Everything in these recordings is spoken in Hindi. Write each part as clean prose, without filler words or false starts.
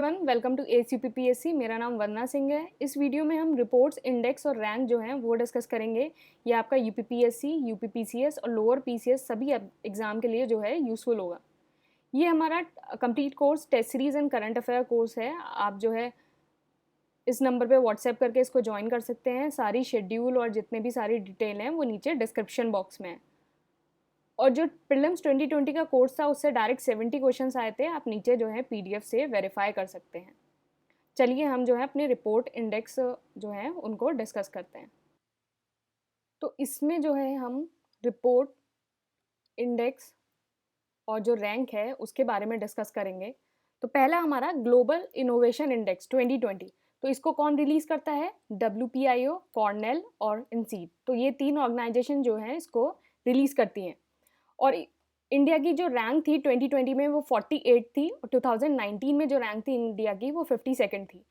Welcome to ACPPSC। मेरा नाम वंदना सिंह है। इस वीडियो में हम रिपोर्ट्स, इंडेक्स और रैंक जो हैं वो डिस्कस करेंगे। ये आपका UPPSC, UPPCS और लोअर PCS सभी एग्ज़ाम के लिए जो है यूज़फुल होगा। ये हमारा complete course test series and current affair course है। आप जो है इस नंबर पे व्हाट्सएप करके इसको ज्वाइन कर सकते हैं। सारी शेड्यूल और जितने भी सारी डिटेल हैं वो नीचे डिस्क्रिप्शन बॉक्स में है। और जो प्रीलिम्स 2020 का कोर्स था उससे डायरेक्ट 70 क्वेश्चंस आए थे। आप नीचे जो है PDF से वेरीफाई कर सकते हैं। चलिए हम जो है अपने रिपोर्ट इंडेक्स जो है उनको डिस्कस करते हैं। तो इसमें जो है हम रिपोर्ट इंडेक्स और जो रैंक है उसके बारे में डिस्कस करेंगे। तो पहला हमारा ग्लोबल इनोवेशन इंडेक्स 2020। तो इसको कौन रिलीज़ करता है? WPIO, कॉर्नेल और इंसीड। तो ये तीन ऑर्गेनाइजेशन जो हैं इसको रिलीज़ करती हैं। और इंडिया की जो रैंक थी 2020 में वो 48 थी और 2019 में जो रैंक थी इंडिया की वो 52nd थी।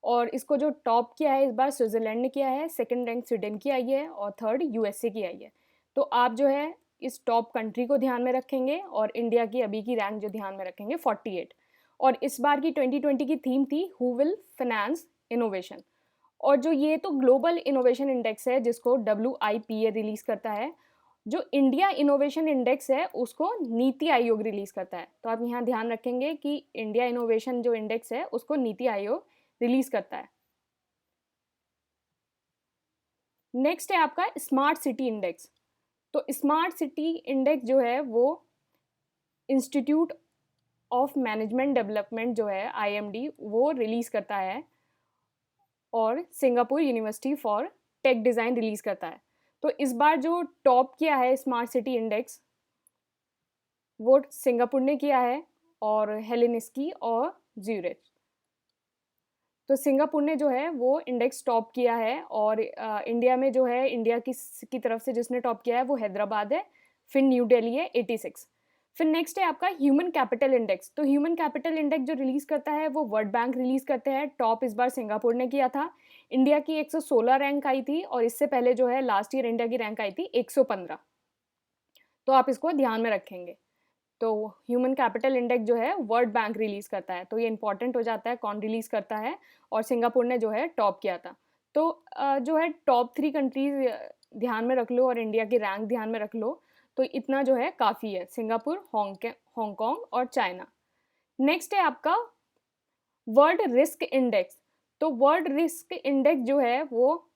और इसको जो टॉप किया है इस बार स्विट्ज़रलैंड ने किया है, सेकंड रैंक स्वीडन की आई है और थर्ड USA की आई है। तो आप जो है इस टॉप कंट्री को ध्यान में रखेंगे और इंडिया की अभी की रैंक जो ध्यान में रखेंगे 48। और इस बार की 2020 की थीम थी हु विल फाइनेंस इनोवेशन। और जो ये तो ग्लोबल इनोवेशन इंडेक्स है जिसको WIPA रिलीज़ करता है। जो इंडिया इनोवेशन इंडेक्स है उसको नीति आयोग रिलीज़ करता है। तो आप यहाँ ध्यान रखेंगे कि इंडिया इनोवेशन जो इंडेक्स है उसको नीति आयोग रिलीज़ करता है। नेक्स्ट है आपका स्मार्ट सिटी इंडेक्स। तो स्मार्ट सिटी इंडेक्स जो है वो इंस्टीट्यूट ऑफ मैनेजमेंट डेवलपमेंट जो है IMD वो रिलीज़ करता है और Singapore university for tech design release करता है। तो इस बार जो टॉप किया है स्मार्ट सिटी इंडेक्स वो सिंगापुर ने किया है और हेलेनिस्की और ज्यूरिच। तो सिंगापुर ने जो है वो इंडेक्स टॉप किया है और इंडिया में जो है इंडिया की तरफ से जिसने टॉप किया है वो हैदराबाद है, फिर न्यू दिल्ली है 86। फिर नेक्स्ट है आपका ह्यूमन कैपिटल इंडेक्स। तो ह्यूमन कैपिटल इंडेक्स जो रिलीज़ करता है वो वर्ल्ड बैंक रिलीज़ करते हैं। टॉप इस बार सिंगापुर ने किया था। इंडिया की 116 रैंक आई थी और इससे पहले जो है लास्ट ईयर इंडिया की रैंक आई थी 115। तो आप इसको ध्यान में रखेंगे। तो ह्यूमन कैपिटल इंडेक्स जो है वर्ल्ड बैंक रिलीज़ करता है। तो ये इंपॉर्टेंट हो जाता है कौन रिलीज़ करता है। और सिंगापुर ने जो है टॉप किया था। तो जो है टॉप 3 कंट्रीज़ ध्यान में रख लो और इंडिया की रैंक ध्यान में रख लो। तो इतना जो है काफ़ी है, सिंगापुर, हांगकांग और चाइना। नेक्स्ट है आपका वर्ल्ड रिस्क इंडेक्स। तो वर्ल्ड रिस्क इंडेक्स जो है वो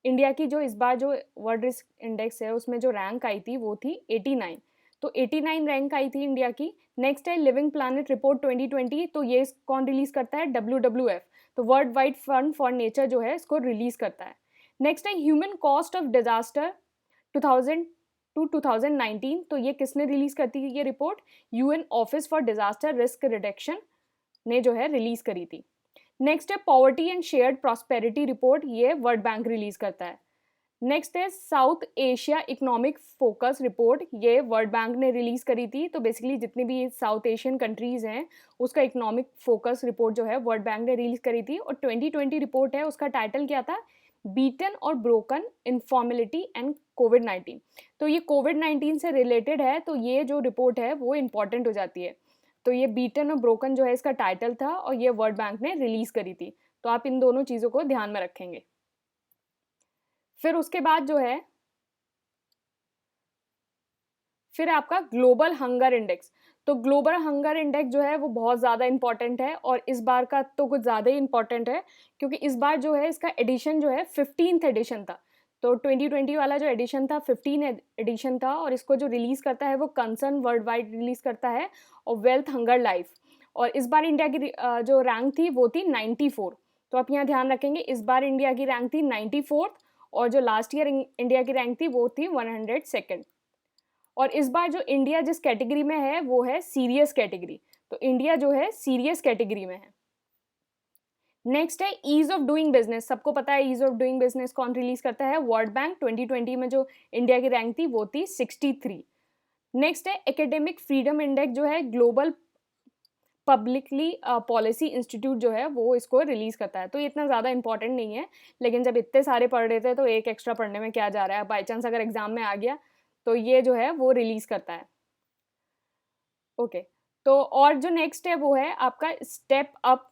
इंडिया की जो इस बार जो वर्ल्ड रिस्क इंडेक्स है उसमें जो रैंक आई थी वो थी 89। तो 89 रैंक आई थी इंडिया की। नेक्स्ट है लिविंग प्लानिट रिपोर्ट 2020। तो ये कौन रिलीज़ करता है? WWF। तो World Wide Fund for Nature जो है इसको रिलीज़ करता है। नेक्स्ट है human cost of disaster 2000 to 2019। तो ये किसने रिलीज़ करती थी ये रिपोर्ट? UN office for disaster risk reduction ने जो है रिलीज़ करी थी। नेक्स्ट है poverty and shared prosperity report, ये वर्ल्ड बैंक रिलीज़ करता है। नेक्स्ट है South Asia economic focus report, ये वर्ल्ड बैंक ने रिलीज़ करी थी। तो बेसिकली जितनी भी साउथ एशियन कंट्रीज़ हैं उसका इकोनॉमिक फोकस रिपोर्ट जो है वर्ल्ड बैंक ने रिलीज़ करी थी। और 2020 रिपोर्ट है उसका टाइटल क्या था? बीटन और ब्रोकन इनफॉर्मेलिटी एंड कोविड-19। तो ये कोविड-19 से रिलेटेड है। तो ये जो रिपोर्ट है वो इम्पॉर्टेंट हो जाती है। तो ये बीटन और ब्रोकन जो है इसका टाइटल था और ये वर्ल्ड बैंक ने रिलीज़ करी थी। तो आप इन दोनों चीज़ों को ध्यान में रखेंगे। फिर उसके बाद जो है फिर आपका ग्लोबल हंगर इंडेक्स। तो ग्लोबल हंगर इंडेक्स जो है वो बहुत ज़्यादा इंपॉर्टेंट है और इस बार का तो कुछ ज़्यादा ही इंपॉर्टेंट है क्योंकि इस बार जो है इसका एडिशन जो है 15th एडिशन था। तो 2020 वाला जो एडिशन था 15 एडिशन था और इसको जो रिलीज़ करता है वो कंसर्न वर्ल्ड वाइड रिलीज़ करता है और वेल्थ हंगर लाइफ। और इस बार इंडिया की जो रैंक थी वो थी 94। तो आप यहाँ ध्यान रखेंगे इस बार इंडिया की रैंक थी 94 और जो लास्ट ईयर इंडिया की रैंक थी वो थी 102nd। और इस बार जो इंडिया जिस कैटेगरी में है वो है सीरियस कैटेगरी। तो इंडिया जो है सीरियस कैटेगरी में है। नेक्स्ट है ईज ऑफ डूइंग बिजनेस। सबको पता है ईज ऑफ डूइंग बिजनेस कौन रिलीज करता है? World bank. 2020 में जो इंडिया की रैंक थी वो थी 63। नेक्स्ट है एकेडमिक फ्रीडम इंडेक्स जो है ग्लोबल पब्लिकली पॉलिसी इंस्टीट्यूट जो है वो इसको रिलीज़ करता है। तो ये इतना ज़्यादा इंपॉर्टेंट नहीं है, लेकिन जब इतने सारे पढ़ रहे थे तो एक एक्स्ट्रा पढ़ने में क्या जा रहा है। बाई चांस अगर एग्जाम में आ गया तो ये जो है वो रिलीज़ करता है। ओके। तो और जो नेक्स्ट है वो है आपका step up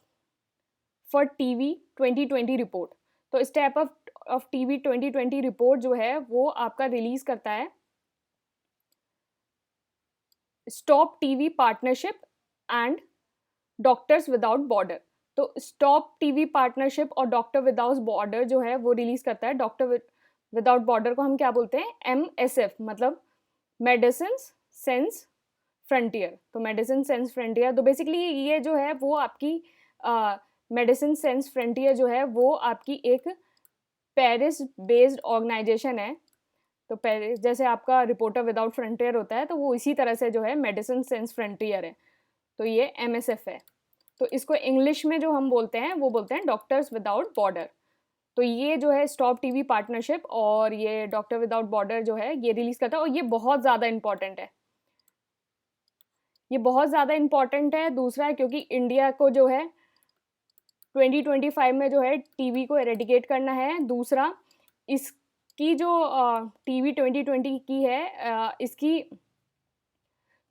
for TV 2020 report. तो इस टाइप ऑफ टीवी 2020 रिपोर्ट जो है वो आपका रिलीज करता है stop TV partnership and doctors without border. तो स्टॉप टीवी पार्टनरशिप और डॉक्टर विदाउट बॉर्डर जो है वो रिलीज करता है। डॉक्टर विदाउट बॉर्डर को हम क्या बोलते हैं, MSF, मतलब मेडिसिन सेंस फ्रंटियर। तो मेडिसिन सेंस फ्रंटियर, तो बेसिकली ये जो है वो आपकी मेडिसिन सेंस फ्रंटियर जो है वो आपकी एक पेरिस बेस्ड ऑर्गेनाइजेशन है। तो पेरिस जैसे आपका रिपोर्टर विदाउट फ्रंटियर होता है, तो वो इसी तरह से जो है मेडिसिन सेंस फ्रंटियर है। तो ये MSF है। तो इसको इंग्लिश में जो हम बोलते हैं वो बोलते हैं डॉक्टर्स विदाउट बॉर्डर। तो ये जो है स्टॉप टीवी पार्टनरशिप और ये डॉक्टर विदाउट बॉर्डर जो है ये रिलीज करता है, और ये बहुत ज़्यादा इंपॉर्टेंट है। ये बहुत ज़्यादा इंपॉर्टेंट है दूसरा है क्योंकि इंडिया को जो है 2025 में जो है टीवी को एरेडिकेट करना है। दूसरा, इसकी जो टीवी 2020 की है, इसकी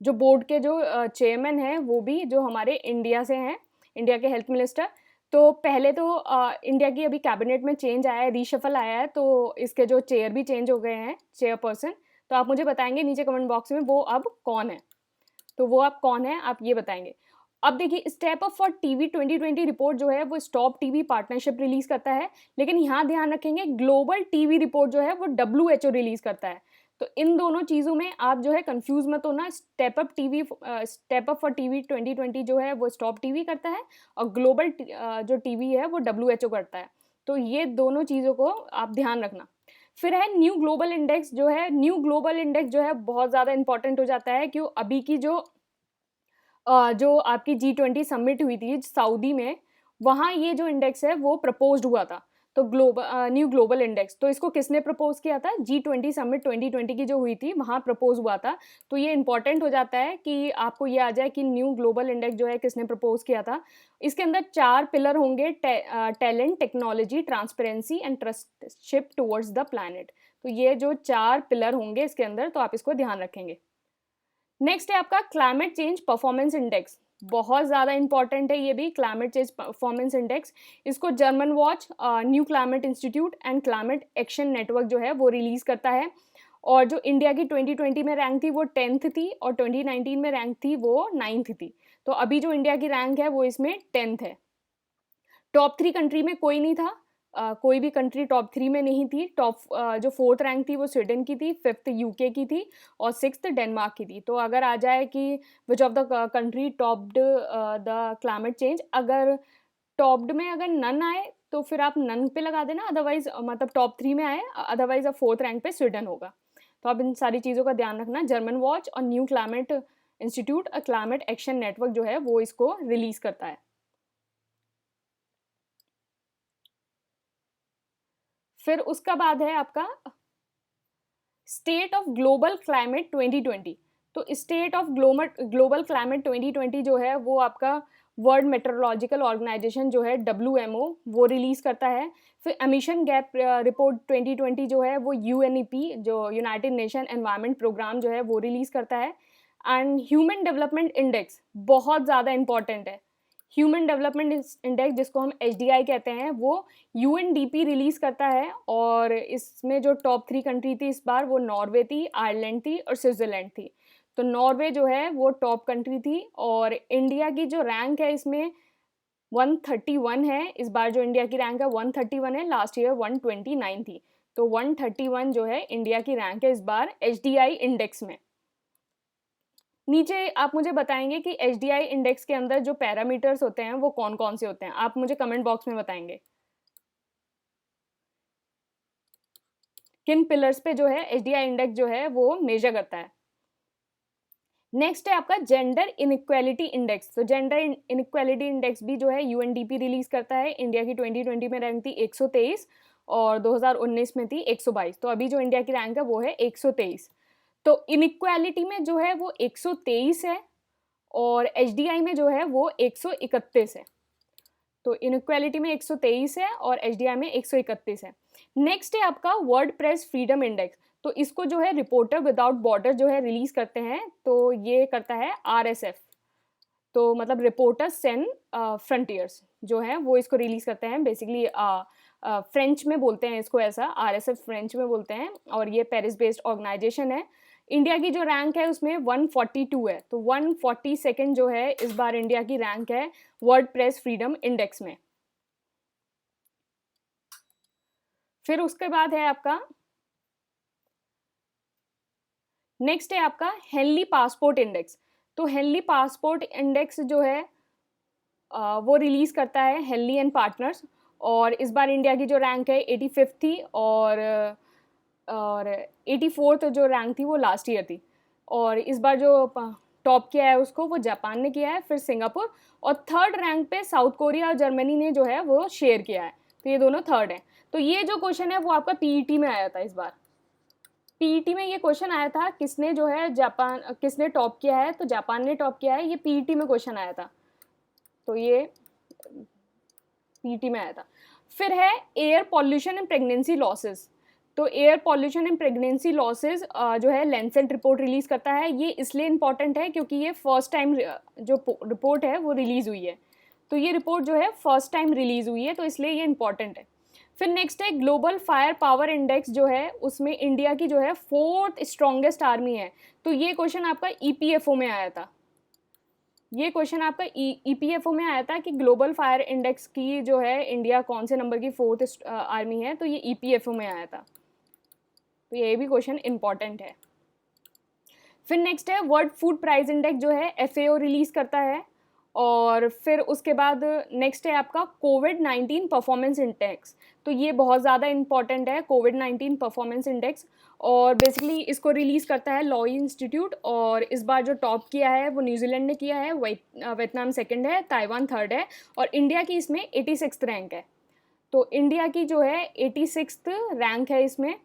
जो बोर्ड के जो चेयरमैन हैं वो भी जो हमारे इंडिया से हैं, इंडिया के हेल्थ मिनिस्टर। तो पहले तो इंडिया की अभी कैबिनेट में चेंज आया है, रीशफल आया है, तो इसके जो चेयर भी चेंज हो गए हैं, चेयरपर्सन। तो आप मुझे बताएंगे नीचे कमेंट बॉक्स में वो अब कौन है। तो वो आप कौन है आप ये बताएंगे। अब देखिए, step up for TV 2020 report जो है वो स्टॉप टीवी पार्टनरशिप रिलीज करता है, लेकिन यहाँ ध्यान रखेंगे ग्लोबल टीवी रिपोर्ट जो है वो WHO रिलीज करता है। तो इन दोनों चीज़ों में आप जो है कंफ्यूज मत होना। स्टेप अप फॉर टीवी 2020 जो है वो स्टॉप टीवी करता है, और ग्लोबल जो टीवी है वो WHO करता है। तो ये दोनों चीज़ों को आप ध्यान रखना। फिर है न्यू ग्लोबल इंडेक्स जो है, न्यू ग्लोबल इंडेक्स जो है बहुत ज़्यादा इंपॉर्टेंट हो जाता है। क्यों, अभी की जो आपकी G20 समिट हुई थी सऊदी में, वहाँ ये जो इंडेक्स है वो प्रपोज्ड हुआ था। तो न्यू ग्लोबल इंडेक्स, तो इसको किसने प्रपोज किया था, G20 समिट 2020 की जो हुई थी वहाँ प्रपोज हुआ था। तो ये इंपॉर्टेंट हो जाता है कि आपको ये आ जाए कि न्यू ग्लोबल इंडेक्स जो है किसने प्रपोज किया था। इसके अंदर 4 पिलर होंगे, talent, technology, transparency and ट्रस्टशिप towards the planet. तो ये जो 4 पिलर होंगे इसके अंदर, तो आप इसको ध्यान रखेंगे। नेक्स्ट है आपका क्लाइमेट चेंज परफॉर्मेंस इंडेक्स, बहुत ज़्यादा इंपॉर्टेंट है ये भी, क्लाइमेट चेंज परफॉर्मेंस इंडेक्स। इसको German watch, new climate institute and climate action network जो है वो रिलीज़ करता है। और जो इंडिया की 2020 में रैंक थी वो 10th थी, और 2019 में रैंक थी वो 9th थी। तो अभी जो इंडिया की रैंक है वो इसमें 10th है। टॉप 3 कंट्री में कोई नहीं था, कोई भी कंट्री टॉप 3 में नहीं थी। जो 4th रैंक थी वो स्वीडन की थी, 5th UK की थी, और 6th डेनमार्क की थी। तो अगर आ जाए कि which of the country topped the climate change, अगर टॉप्ड में अगर नन आए तो फिर आप नन पे लगा देना, अदरवाइज मतलब टॉप 3 में आए, अदरवाइज अब 4th रैंक पे स्वीडन होगा। तो आप इन सारी चीज़ों का ध्यान रखना। जर्मन वॉच और न्यू क्लाइमेट इंस्टीट्यूट और क्लाइमेट एक्शन नेटवर्क जो है वो इसको रिलीज करता है। फिर उसका बाद है आपका स्टेट ऑफ ग्लोबल क्लाइमेट 2020। तो स्टेट ऑफ ग्लोबल क्लाइमेट 2020 जो है वो आपका वर्ल्ड मेट्रोलॉजिकल ऑर्गेनाइजेशन जो है WMO वो रिलीज़ करता है। फिर एमिशन गैप रिपोर्ट 2020 जो है वो UNEP जो यूनाइटेड नेशन एनवायरनमेंट प्रोग्राम जो है वो रिलीज़ करता है। एंड ह्यूमन डेवलपमेंट इंडेक्स बहुत ज़्यादा इंपॉर्टेंट है। ह्यूमन डेवलपमेंट इंडेक्स जिसको हम HDI कहते हैं वो UNDP रिलीज़ करता है, और इसमें जो टॉप 3 कंट्री थी इस बार वो नॉर्वे थी, आयरलैंड थी और स्विट्ज़रलैंड थी। तो नॉर्वे जो है वो टॉप कंट्री थी, और इंडिया की जो रैंक है इसमें 131 है। इस बार जो इंडिया की रैंक है 131 है, लास्ट ईयर 129 थी। तो 131 जो है इंडिया की रैंक है इस बार HDI इंडेक्स में। नीचे आप मुझे बताएंगे कि HDI इंडेक्स के अंदर जो पैरामीटर्स होते हैं वो कौन कौन से होते हैं, आप मुझे कमेंट बॉक्स में बताएंगे किन पिलर्स पे जो है HDI इंडेक्स जो है वो मेजर करता है। नेक्स्ट है आपका जेंडर इनइक्वालिटी इंडेक्स। तो जेंडर इनइक्वालिटी इंडेक्स भी जो है UNDP रिलीज करता है। इंडिया की 2020 में रैंक थी 123 और 2019 में थी 122। तो अभी जो इंडिया की रैंक है वो है 123। तो इनइक्वालिटी में जो है वो 123 है, और HDI में जो है वो 131 है। तो इनइक्वालिटी में 123 है और HDI में 131 है। नेक्स्ट है आपका वर्ड प्रेस फ्रीडम इंडेक्स। तो इसको जो है रिपोर्टर विदाउट बॉर्डर जो है रिलीज करते हैं, तो ये करता है RSF, तो मतलब रिपोर्टर्स सेन फ्रंटियर्स। जो है वो इसको रिलीज़ करते हैं। बेसिकली फ्रेंच में बोलते हैं इसको ऐसा, RSF फ्रेंच में बोलते हैं, और ये पेरिस बेस्ड ऑर्गेनाइजेशन है। इंडिया की जो रैंक है उसमें 142 है, तो 142nd जो है इस बार इंडिया की रैंक है वर्ल्ड प्रेस फ्रीडम इंडेक्स में। फिर उसके बाद है आपका नेक्स्ट है आपका हेनली पासपोर्ट इंडेक्स। तो हेनली पासपोर्ट इंडेक्स जो है वो रिलीज़ करता है हेनली एंड पार्टनर्स, और इस बार इंडिया की जो रैंक है 85 थी, और 84th जो रैंक थी वो लास्ट ईयर थी। और इस बार जो टॉप किया है उसको वो जापान ने किया है, फिर सिंगापुर, और थर्ड रैंक पे साउथ कोरिया और जर्मनी ने जो है वो शेयर किया है। तो ये दोनों थर्ड हैं। तो ये जो क्वेश्चन है वो आपका पीईटी में आया था इस बार। पीईटी में ये क्वेश्चन आया था किसने जो है जापान किसने टॉप किया है, तो जापान ने टॉप किया है, ये पीईटी में क्वेश्चन आया था। तो ये पीईटी में आया था। फिर है air pollution and pregnancy losses. तो air pollution and pregnancy losses जो है लैंसेट रिपोर्ट रिलीज़ करता है। ये इसलिए इम्पॉर्टेंट है क्योंकि ये फर्स्ट टाइम जो रिपोर्ट है वो रिलीज़ हुई है। तो ये रिपोर्ट जो है फर्स्ट टाइम रिलीज़ हुई है, तो इसलिए ये इम्पॉर्टेंट है। फिर नेक्स्ट है ग्लोबल फायर पावर इंडेक्स जो है, उसमें इंडिया की जो है 4th स्ट्रॉन्गेस्ट आर्मी है। तो ये क्वेश्चन आपका ईपीएफओ में आया था। ये क्वेश्चन आपका ईपीएफओ में आया था कि ग्लोबल फायर इंडेक्स की जो है इंडिया कौन से नंबर की 4th आर्मी है, तो ये ईपीएफओ में आया था। तो ये भी क्वेश्चन इंपॉर्टेंट है। फिर नेक्स्ट है वर्ल्ड फूड प्राइस इंडेक्स जो है एफएओ रिलीज करता है। और फिर उसके बाद नेक्स्ट है आपका कोविड-19 परफॉर्मेंस इंडेक्स। तो ये बहुत ज़्यादा इंपॉर्टेंट है कोविड-19 परफॉर्मेंस इंडेक्स, और बेसिकली इसको रिलीज़ करता है लॉ इंस्टीट्यूट। और इस बार जो टॉप किया है वो न्यूजीलैंड ने किया है, वियतनाम सेकंड है, ताइवान थर्ड है, और इंडिया की इसमें 86th रैंक है। तो इंडिया की जो है 86th रैंक है इसमें।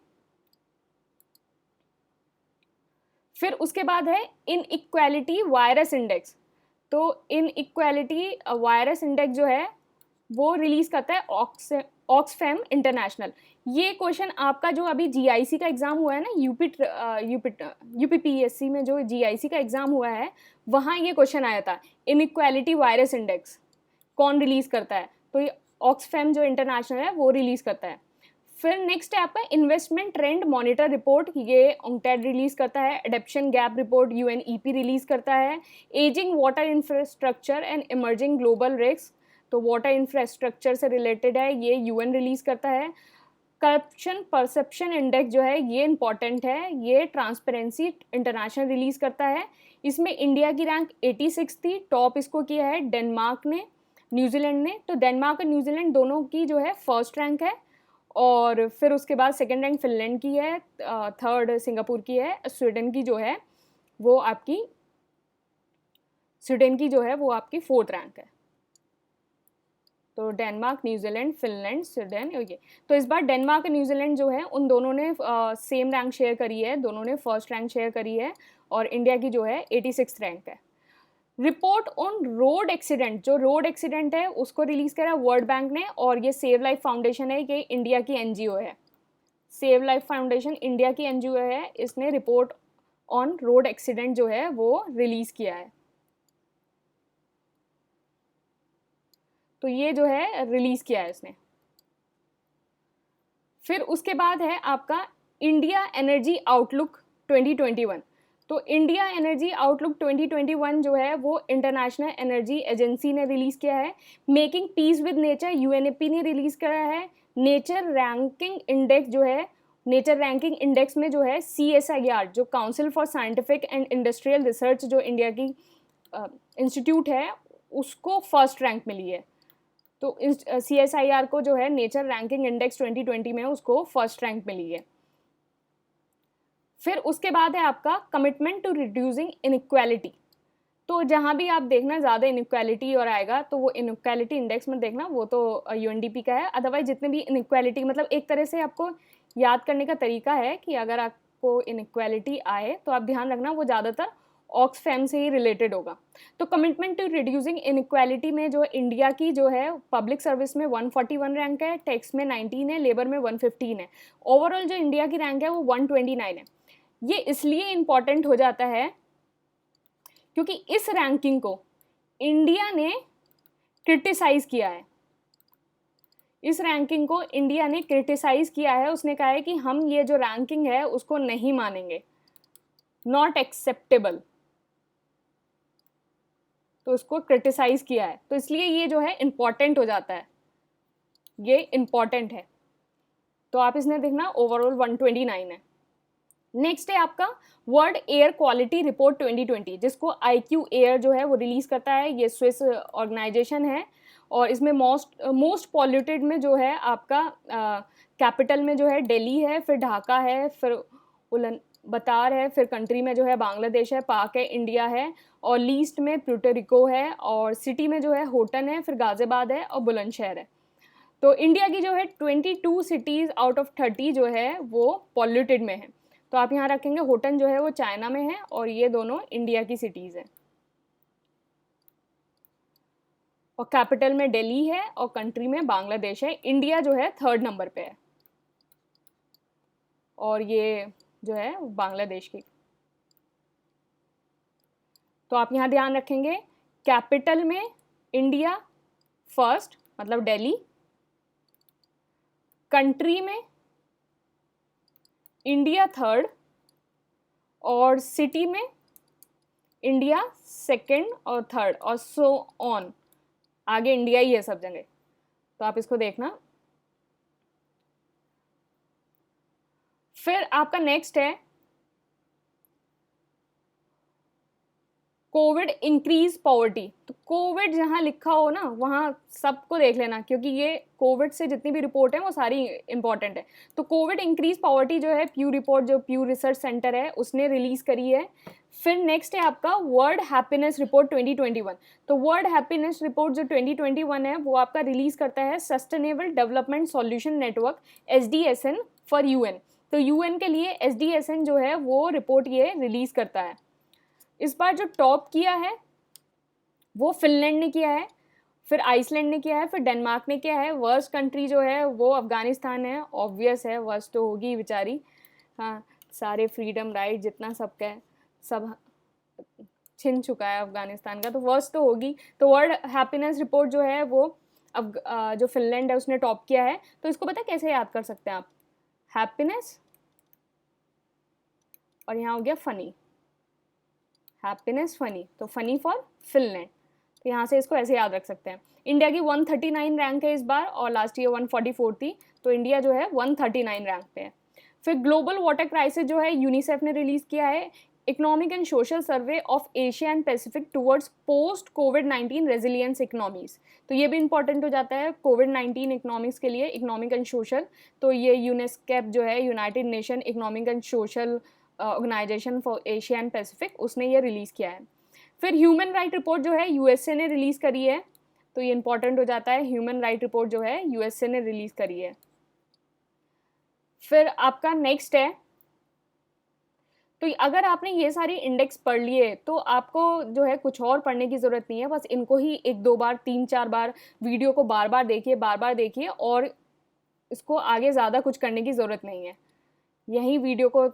फिर उसके बाद है इनइक्वालिटी वायरस इंडेक्स। तो इनइक्वालिटी वायरस इंडेक्स जो है वो रिलीज करता है ऑक्सफैम इंटरनेशनल। ये क्वेश्चन आपका जो अभी जीआईसी का एग्जाम हुआ है ना, यूपीपीएससी में जो जीआईसी का एग्जाम हुआ है वहाँ ये क्वेश्चन आया था, इनइक्वालिटी वायरस इंडेक्स कौन रिलीज करता है, तो ये ऑक्सफैम जो इंटरनेशनल है वो रिलीज करता है। फिर नेक्स्ट है आपका इन्वेस्टमेंट ट्रेंड मॉनिटर रिपोर्ट, ये ओंगटेड रिलीज करता है। Adaptation gap report UNEP release करता है। Ageing water infrastructure and emerging global risk, तो वाटर इंफ्रास्ट्रक्चर से रिलेटेड है, ये यूएन रिलीज करता है। करप्शन परसेप्शन इंडेक्स जो है ये इंपॉर्टेंट है, ये ट्रांसपेरेंसी इंटरनेशनल रिलीज करता है। इसमें इंडिया की रैंक 86 थी, टॉप इसको किया है डेनमार्क ने, न्यूजीलैंड ने। तो डेनमार्क और न्यूजीलैंड दोनों की जो है फर्स्ट रैंक है, और फिर उसके बाद सेकंड रैंक फिनलैंड की है, थर्ड सिंगापुर की है, स्वीडन की जो है वो आपकी फोर्थ रैंक है। तो Denmark, New Zealand, Finland, Sweden, okay. तो इस बार डेनमार्क और न्यूजीलैंड जो है उन दोनों ने सेम रैंक शेयर करी है, दोनों ने फर्स्ट रैंक शेयर करी है, और इंडिया की जो है 86th रैंक है। रिपोर्ट ऑन रोड एक्सीडेंट, जो रोड एक्सीडेंट है उसको रिलीज करा वर्ल्ड बैंक ने, और ये सेव लाइफ फाउंडेशन है, ये इंडिया की एनजीओ है। सेव लाइफ फाउंडेशन इंडिया की एनजीओ है, इसने रिपोर्ट ऑन रोड एक्सीडेंट जो है वो रिलीज किया है। तो ये जो है रिलीज किया है इसने। फिर उसके बाद है आपका इंडिया एनर्जी आउटलुक 2021। तो इंडिया एनर्जी आउटलुक 2021 जो है वो इंटरनेशनल एनर्जी एजेंसी ने रिलीज़ किया है। Making peace with nature UNEP ने रिलीज़ करा है। नेचर रैंकिंग इंडेक्स जो है, नेचर रैंकिंग इंडेक्स में जो है CSIR जो council for scientific and industrial research जो इंडिया की इंस्टीट्यूट है उसको फर्स्ट रैंक मिली है। तो CSIR को जो है नेचर रैंकिंग इंडेक्स 2020 में उसको फर्स्ट रैंक मिली है। फिर उसके बाद है आपका कमिटमेंट टू रिड्यूसिंग इनइक्वालिटी। तो जहाँ भी आप देखना ज़्यादा इनइक्वालिटी और आएगा तो वो इनइक्वालिटी इंडेक्स में देखना, वो तो UNDP का है। अदरवाइज जितने भी इनइक्वालिटी, मतलब एक तरह से आपको याद करने का तरीका है कि अगर आपको इनइक्वालिटी आए तो आप ध्यान रखना वो ज़्यादातर ऑक्सफैम से ही रिलेटेड होगा। तो कमिटमेंट टू रिड्यूसिंग इनइक्वालिटी में जो इंडिया की जो है पब्लिक सर्विस में 141 रैंक है, टैक्स में 19 है, लेबर में 115 है। ओवरऑल जो इंडिया की रैंक है वो 129 है। ये इसलिए इम्पॉर्टेंट हो जाता है क्योंकि इस रैंकिंग को इंडिया ने क्रिटिसाइज किया है, इस रैंकिंग को इंडिया ने क्रिटिसाइज किया है। उसने कहा है कि हम ये जो रैंकिंग है उसको नहीं मानेंगे, नॉट एक्सेप्टेबल, तो उसको क्रिटिसाइज किया है। तो इसलिए ये जो है इंपॉर्टेंट हो जाता है, ये इंपॉर्टेंट है। तो आप इसने देखना ओवरऑल 129 है। नेक्स्ट है आपका वर्ल्ड एयर क्वालिटी रिपोर्ट 2020, जिसको IQ एयर जो है वो रिलीज करता है। ये स्विस ऑर्गेनाइजेशन है और इसमें मोस्ट पॉल्यूटेड में जो है आपका कैपिटल में जो है दिल्ली है, फिर ढाका है, फिर उलन बतार है, फिर कंट्री में जो है बांग्लादेश है, पाक है, इंडिया है, और लीस्ट में प्यूर्टोरिको है, और सिटी में जो है होटन है, फिर गाजियाबाद है और बुलंदशहर है। तो इंडिया की जो है 22 सिटीज़ आउट ऑफ 30 जो है वो पॉल्यूटेड में है। तो आप यहाँ रखेंगे होटन जो है वो चाइना में है और ये दोनों इंडिया की सिटीज़ हैं। और कैपिटल में दिल्ली है और कंट्री में बांग्लादेश है। इंडिया जो है 3rd नंबर पे है और ये जो है बांग्लादेश की। तो आप यहाँ ध्यान रखेंगे कैपिटल में इंडिया फर्स्ट मतलब दिल्ली, कंट्री में इंडिया 3rd और सिटी में इंडिया 2nd और 3rd और सो ऑन, आगे इंडिया ही है सब जगह। तो आप इसको देखना। फिर आपका नेक्स्ट है कोविड इंक्रीज पॉवर्टी। तो कोविड जहाँ लिखा हो ना वहाँ सबको देख लेना, क्योंकि ये कोविड से जितनी भी रिपोर्ट है वो सारी इंपॉर्टेंट है। तो कोविड इंक्रीज पॉवर्टी जो है प्यू रिपोर्ट, जो प्यू रिसर्च सेंटर है उसने रिलीज करी है। फिर नेक्स्ट है आपका वर्ल्ड हैप्पीनेस रिपोर्ट 2021। तो वर्ल्ड हैप्पीनेस रिपोर्ट जो 2021 है वो आपका रिलीज करता है sustainable development solution network SDSN for UN। तो UN के लिए SDSN जो है वो रिपोर्ट ये रिलीज करता है। इस बार जो टॉप किया है वो फिनलैंड ने किया है, फिर आइसलैंड ने किया है, फिर डेनमार्क ने किया है। वर्स्ट कंट्री जो है वो अफगानिस्तान है, ऑब्वियस है, वर्स्ट तो होगी बेचारी। हाँ, सारे फ्रीडम राइट जितना सबका है सब छिन चुका है अफगानिस्तान का, तो वर्स्ट तो होगी। तो वर्ल्ड हैप्पीनेस रिपोर्ट जो है वो अब जो फिनलैंड है उसने टॉप किया है। तो इसको पता है कैसे याद कर सकते हैं आप, हैप्पीनेस और यहाँ हो गया फनी, हैप्पीनेस फनी, तो फनी फॉर फिनलैंड। तो यहाँ से इसको ऐसे याद रख सकते हैं। इंडिया की 139 रैंक है इस बार और लास्ट ईयर 144 थी, तो इंडिया जो है 139 रैंक पे है। फिर ग्लोबल वाटर क्राइसिस जो है यूनिसेफ ने रिलीज किया है, economic and social survey of Asia and Pacific towards post covid resilience economies. तो ये भी इंपॉर्टेंट हो जाता है कोविड-19 इकोनॉमिक्स के लिए, इकोनॉमिक एंड सोशल। तो ये यूनेस्केप जो है United Nation economic and social organisation for Asia and Pacific, उसने ये रिलीज़ किया है। फिर ह्यूमन राइट रिपोर्ट जो है USA ने रिलीज़ करी है, तो ये इंपॉर्टेंट हो जाता है, ह्यूमन राइट रिपोर्ट जो है USA ने रिलीज़ करी है। फिर आपका नेक्स्ट है, तो अगर आपने ये सारी इंडेक्स पढ़ लिए तो आपको जो है कुछ और पढ़ने की ज़रूरत नहीं है, बस इनको ही 1-2 बार 3-4 बार वीडियो को बार बार देखिए और इसको आगे ज़्यादा कुछ करने की ज़रूरत नहीं है। यही वीडियो को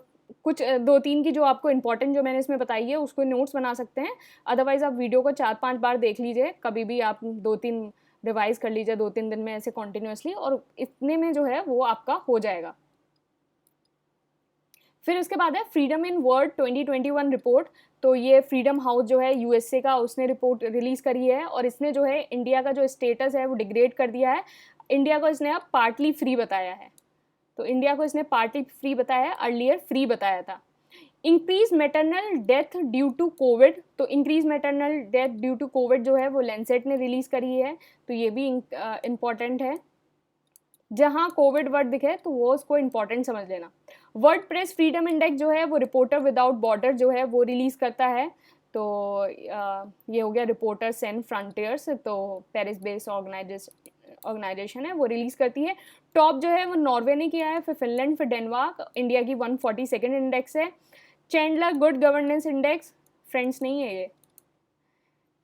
कुछ 2-3 की जो आपको इंपॉर्टेंट जो मैंने इसमें बताई है उसको नोट्स बना सकते हैं, अदरवाइज़ आप वीडियो को 4-5 बार देख लीजिए, कभी भी आप 2-3 रिवाइज कर लीजिए 2-3 दिन में ऐसे कॉन्टिन्यूसली, और इतने में जो है वो आपका हो जाएगा। फिर उसके बाद है फ्रीडम इन वर्ल्ड 2021 रिपोर्ट। तो ये फ्रीडम हाउस जो है USA का, उसने रिपोर्ट रिलीज़ करी है और इसने जो है इंडिया का जो स्टेटस है वो डिग्रेड कर दिया है। इंडिया को इसने अब पार्टली फ्री बताया है, तो इंडिया को इसने पार्टली फ्री बताया है, अर्लियर फ्री बताया था। Increase maternal death due to COVID. तो increase maternal death due to COVID जो है वो लैंसेट ने रिलीज़ करी है, तो ये भी इम्पॉर्टेंट है। जहाँ कोविड वर्ड दिखे तो वो उसको इम्पॉर्टेंट समझ लेना। वर्ल्ड प्रेस फ्रीडम इंडेक्स जो है वो रिपोर्टर विदाउट बॉर्डर जो है वो रिलीज़ करता है। तो ये हो गया रिपोर्टर सेन फ्रंटियर्स, तो पेरिस बेस्ड ऑर्गेनाइजेशन है वो रिलीज़ करती है। टॉप जो है वो नॉर्वे ने किया है, फिर फिनलैंड, फिर डेनमार्क। इंडिया की 142nd इंडेक्स है। Chandler good governance index, friends नहीं है ये,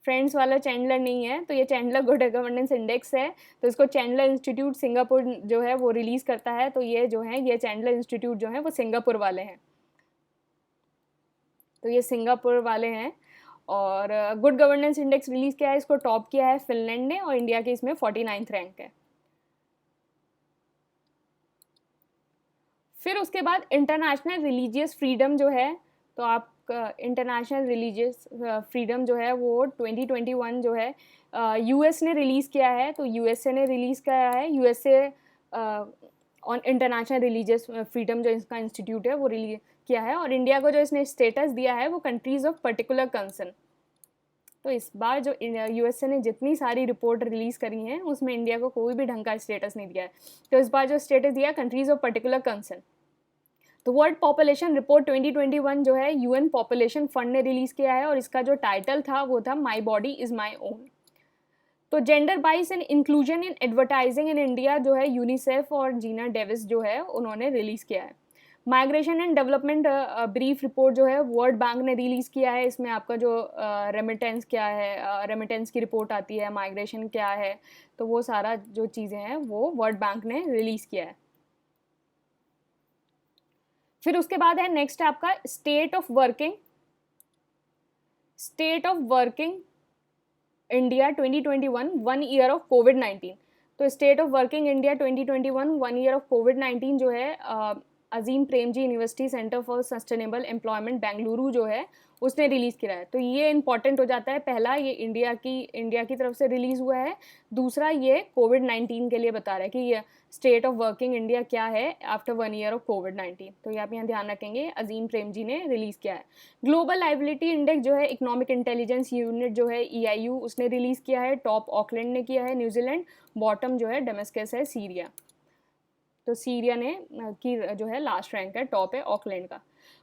फ्रेंड्स वाला चैंडलर नहीं है, तो ये चैंडलर गुड गवर्नेंस इंडेक्स है। तो इसको चैंडलर इंस्टीट्यूट सिंगापुर जो है वो रिलीज़ करता है। तो ये जो है ये चैंडलर इंस्टीट्यूट जो है वो सिंगापुर वाले हैं, तो ये सिंगापुर वाले हैं। और गुड गवर्नेंस इंडेक्स रिलीज़ किया है, इसको टॉप किया है फिनलैंड ने, और इंडिया के इसमें 49th रैंक है। फिर उसके बाद इंटरनेशनल रिलीजियस फ्रीडम जो है, तो आप इंटरनेशनल रिलीजियस फ्रीडम जो है वो 2021 जो है यूएस ने रिलीज़ किया है। तो यूएसए ने रिलीज़ किया है, USA on international religious freedom जो इसका इंस्टीट्यूट है वो रिलीज किया है, और इंडिया को जो इसने स्टेटस दिया है वो कंट्रीज़ ऑफ पर्टिकुलर कंसर्न। तो इस बार जो यूएसए ने जितनी सारी रिपोर्ट रिलीज़ करी हैं उसमें इंडिया को कोई भी ढंग का स्टेटस नहीं दिया है। तो इस बार जो स्टेटस दिया है कंट्रीज़ ऑफ पर्टिकुलर कंसर्न। तो वर्ल्ड पॉपुलेशन रिपोर्ट 2021 जो है यूएन पॉपुलेशन फंड ने रिलीज़ किया है, और इसका जो टाइटल था वो था my body is my own. तो जेंडर बाइस and inclusion in advertising in India जो है यूनिसेफ और जीना डेविस जो है उन्होंने रिलीज़ किया है। Migration and development brief report जो है वर्ल्ड बैंक ने रिलीज़ किया है। इसमें आपका जो रेमिटेंस क्या है, रेमिटेंस की रिपोर्ट आती है, माइग्रेशन क्या है, तो वो सारा जो चीज़ें हैं वो वर्ल्ड बैंक ने रिलीज़ किया है। फिर उसके बाद है नेक्स्ट आपका state of working India 2021 1 year of कोविड-19। तो state of working India 2021 1 year of कोविड-19 जो है Azim Premji university centre for sustainable employment Bengaluru जो है उसने रिलीज़ किया है। तो ये इंपॉर्टेंट हो जाता है, पहला ये इंडिया की तरफ से रिलीज़ हुआ है, दूसरा ये कोविड-19 के लिए बता रहा है कि ये स्टेट ऑफ वर्किंग इंडिया क्या है आफ्टर 1 ईयर ऑफ कोविड-19। तो ये आप यहाँ ध्यान रखेंगे, अजीम प्रेमजी ने रिलीज़ किया है। ग्लोबल लाइबिलिटी इंडेक्स जो है इकोनॉमिक इंटेलिजेंस यूनिट जो है EIU उसने रिलीज़ किया है, टॉप ऑकलैंड ने किया है न्यूजीलैंड, बॉटम जो है डेमस्कस है सीरिया। तो सीरिया ने की जो है लास्ट रैंक है, टॉप है ऑकलैंड का।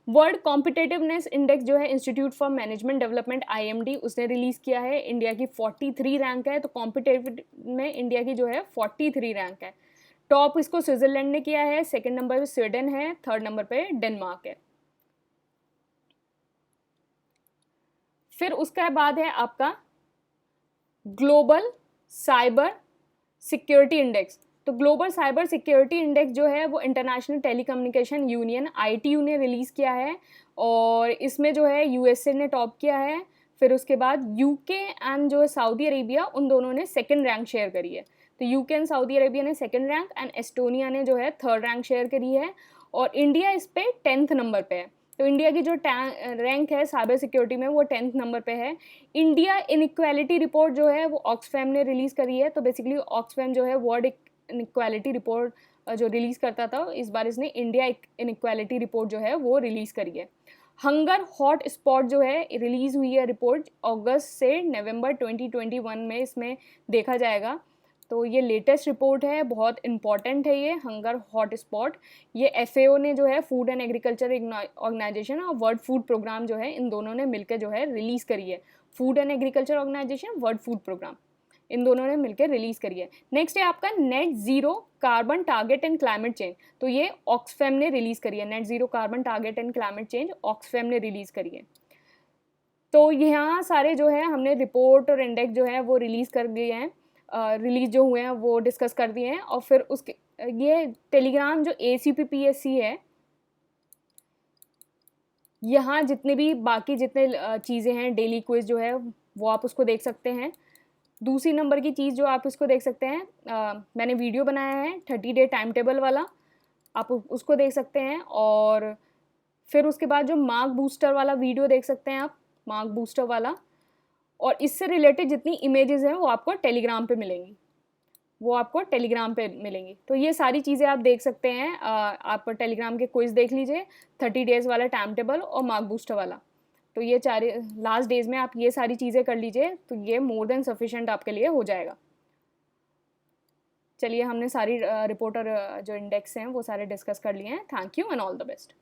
वर्ल्ड कॉम्पिटेटिवनेस इंडेक्स जो है institute for management development IMD उसने रिलीज़ किया है, इंडिया की 43 रैंक है। तो कॉम्पिटेटिव में इंडिया की जो है 43 रैंक है। टॉप इसको स्विट्जरलैंड ने किया है, सेकंड नंबर पे स्वीडन है, थर्ड नंबर पे डेनमार्क है। फिर उसके बाद है आपका ग्लोबल साइबर सिक्योरिटी इंडेक्स। तो ग्लोबल साइबर सिक्योरिटी इंडेक्स जो है वो इंटरनेशनल टेलीकम्युनिकेशन यूनियन ITU ने रिलीज़ किया है, और इसमें जो है USA ने टॉप किया है। फिर उसके बाद UK एंड जो है सऊदी अरेबिया उन दोनों ने सेकंड रैंक शेयर करी है। तो UK एंड सऊदी अरेबिया ने सेकंड रैंक एंड एस्टोनिया ने जो है थर्ड रैंक शेयर करी है, और इंडिया इस पे 10th नंबर पे है। तो इंडिया की जो रैंक है साइबर सिक्योरिटी में वो 10th नंबर पे है। इंडिया इनइक्वालिटी रिपोर्ट जो है वो ऑक्सफैम ने रिलीज़ करी है। तो बेसिकली ऑक्सफैम जो है वर्ल्ड इनइक्वालिटी रिपोर्ट जो रिलीज़ करता था, इस बार इसने इंडिया इनइक्वालिटी रिपोर्ट जो है वो रिलीज़ करी है। हंगर हॉट स्पॉट जो है रिलीज़ हुई है रिपोर्ट अगस्त से नवंबर 2021 में इसमें देखा जाएगा। तो ये लेटेस्ट रिपोर्ट है, बहुत इंपॉर्टेंट है ये हंगर हॉट स्पॉट। ये FAO ने जो है फूड एंड एग्रीकल्चर ऑर्गेनाइजेशन और वर्ल्ड फूड प्रोग्राम जो है इन दोनों ने मिलकर जो है रिलीज़ करी है। Food and agriculture organisation, world food programme, इन दोनों ने मिलकर रिलीज़ करी है। नेक्स्ट है आपका net zero carbon target and climate change. तो ये ऑक्सफैम ने रिलीज़ करी है, net zero carbon target and climate change Oxfam ने रिलीज़ करी है। तो यहाँ सारे जो है हमने रिपोर्ट और इंडेक्स जो है वो रिलीज़ कर दिए हैं, रिलीज़ जो हुए हैं वो डिस्कस कर दिए हैं। और फिर उसके ये टेलीग्राम जो ACPPSC है, यहाँ जितने भी बाकी जितने चीज़ें हैं डेली क्विज जो है वो आप उसको देख सकते हैं। दूसरी नंबर की चीज़ जो आप उसको देख सकते हैं, मैंने वीडियो बनाया है 30 डे टाइम टेबल वाला, आप उसको देख सकते हैं। और फिर उसके बाद जो मार्क बूस्टर वाला वीडियो देख सकते हैं आप, मार्क बूस्टर वाला, और इससे रिलेटेड जितनी इमेजेस हैं वो आपको टेलीग्राम पे मिलेंगी, तो ये सारी चीज़ें आप देख सकते हैं। आप टेलीग्राम के क्विज देख लीजिए, 30 डेज़ वाला टाइम टेबल और मार्क बूस्टर वाला। तो ये लास्ट डेज में आप ये सारी चीज़ें कर लीजिए, तो ये मोर देन सफिशेंट आपके लिए हो जाएगा। चलिए, हमने सारी रिपोर्ट और जो इंडेक्स हैं वो सारे डिस्कस कर लिए हैं। Thank you and all the best.